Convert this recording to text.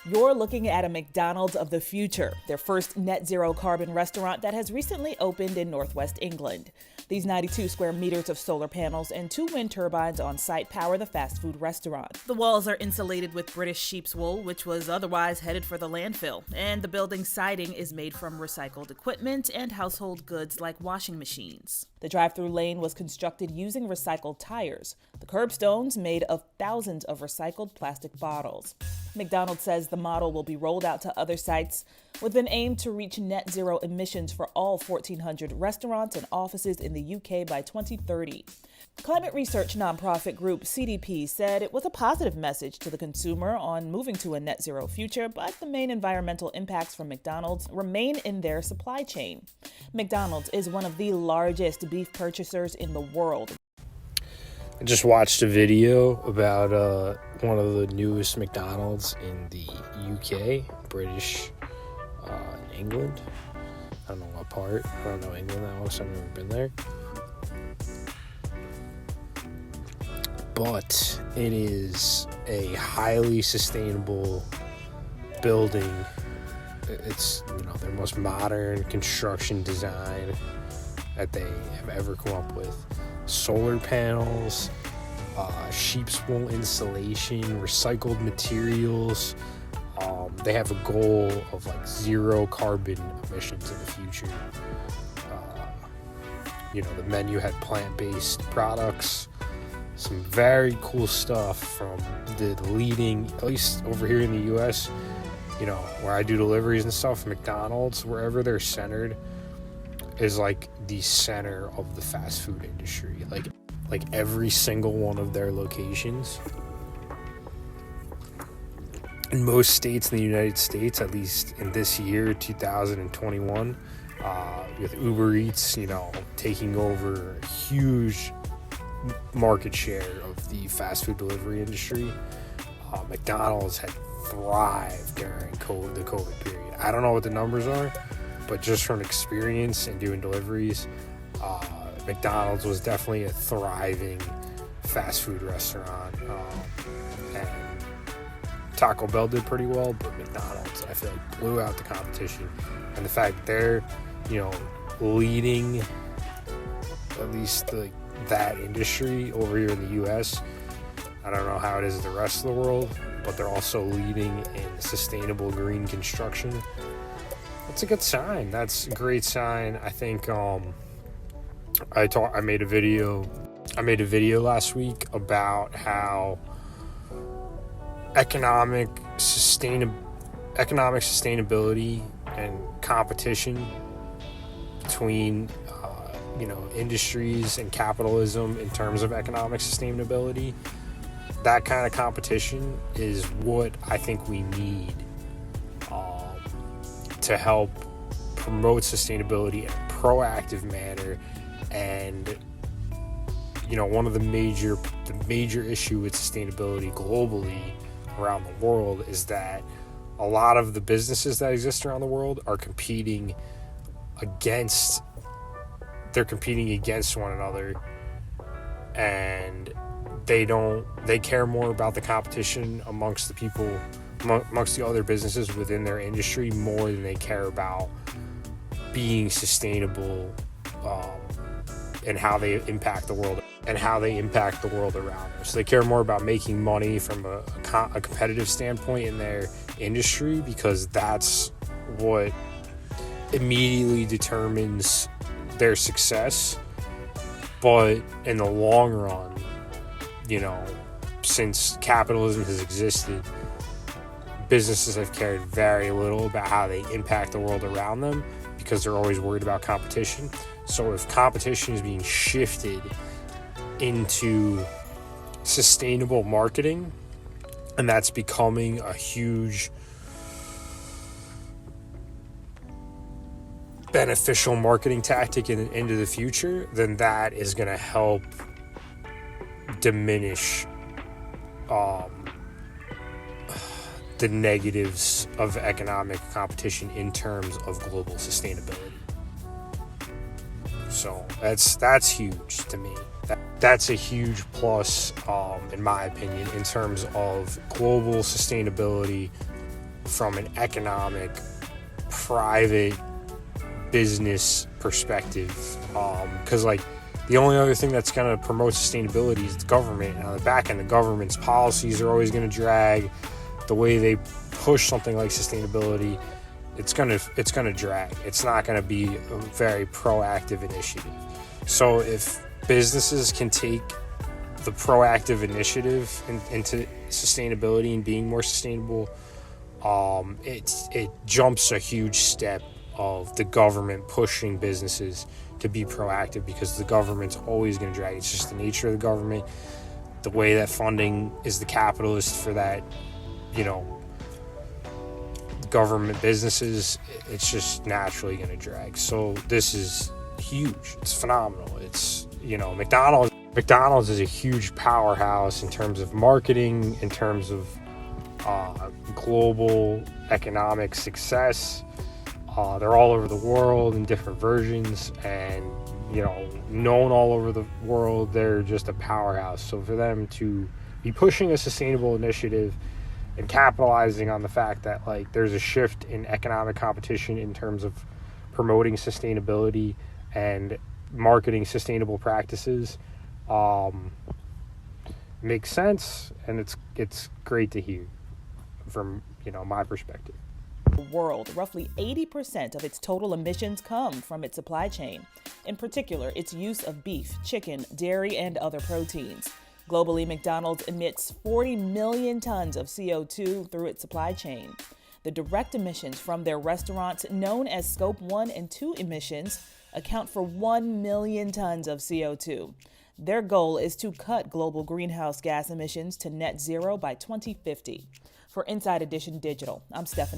You're looking at a McDonald's of the future, their first net zero carbon restaurant that has recently opened in Northwest England. These 92 square meters of solar panels and 2 wind turbines on site power the fast food restaurant. The walls are insulated with British sheep's wool, which was otherwise headed for the landfill, and the building's siding is made from recycled equipment and household goods like washing machines. The drive-through lane was constructed using recycled tires. The curbstones made of thousands of recycled plastic bottles. McDonald's says the model will be rolled out to other sites with an aim to reach net zero emissions for all 1,400 restaurants and offices in the UK by 2030. Climate research nonprofit group CDP said it was a positive message to the consumer on moving to a net zero future, but the main environmental impacts from McDonald's remain in their supply chain. McDonald's is one of the largest beef purchasers in the world. I just watched a video about one of the newest McDonald's in the UK, British, England. I don't know what part. I don't know England that much. I've never been there. But it is a highly sustainable building. It's, their most modern construction design that they have ever come up with. Solar panels, sheep's wool insulation, recycled materials. They have a goal of zero carbon emissions in the future. The menu had plant-based products. Some very cool stuff from the leading, at least over here in the U.S., where I do deliveries and stuff. McDonald's, wherever they're centered, is the center of the fast food industry. Like every single one of their locations in most states in the United States, at least in this year 2021, with Uber Eats taking over a huge market share of the fast food delivery industry, McDonald's had thrived during the COVID period. I don't know what the numbers are, but just from experience and doing deliveries, McDonald's was definitely a thriving fast food restaurant. And Taco Bell did pretty well, but McDonald's, I feel blew out the competition. And the fact that they're, leading at least that industry over here in the U.S. I don't know how it is in the rest of the world, but they're also leading in sustainable green construction. That's a good sign. That's a great sign. I think I made a video last week about how economic sustainability and competition between industries and capitalism in terms of economic sustainability, that kind of competition is what I think we need to help promote sustainability in a proactive manner. And one of the major issue with sustainability globally around the world is that a lot of the businesses that exist around the world are competing against one another, and they care more about the competition amongst the other businesses within their industry more than they care about being sustainable and how they impact the world around them. So they care more about making money from a competitive standpoint in their industry, because that's what immediately determines their success. But in the long run, since capitalism has existed, businesses have cared very little about how they impact the world around them, because they're always worried about competition. So if competition is being shifted into sustainable marketing, and that's becoming a huge beneficial marketing tactic into the future, then that is going to help diminish the negatives of economic competition in terms of global sustainability. So that's huge to me. That's a huge plus, in my opinion, in terms of global sustainability from an economic, private business perspective, because like the only other thing that's going to promote sustainability is the government. And on the back end, the government's policies are always going to drag. The way they push something like sustainability, it's gonna drag. It's not going to be a very proactive initiative. So if businesses can take the proactive initiative into sustainability and being more sustainable, it jumps a huge step of the government pushing businesses to be proactive, because the government's always going to drag. It's just the nature of the government, the way that funding is the capitalist for that, government businesses. It's just naturally going to drag. So this is huge. It's phenomenal. It's, McDonald's is a huge powerhouse in terms of marketing, in terms of global economic success. They're all over the world in different versions, and known all over the world. They're just a powerhouse. So for them to be pushing a sustainable initiative and capitalizing on the fact that like there's a shift in economic competition in terms of promoting sustainability and marketing sustainable practices, makes sense, and it's great to hear from my perspective. The world, roughly 80% of its total emissions come from its supply chain, in particular its use of beef, chicken, dairy, and other proteins. Globally, McDonald's emits 40 million tons of CO2 through its supply chain. The direct emissions from their restaurants, known as Scope 1 and 2 emissions, account for 1 million tons of CO2. Their goal is to cut global greenhouse gas emissions to net zero by 2050. For Inside Edition Digital, I'm Stephanie.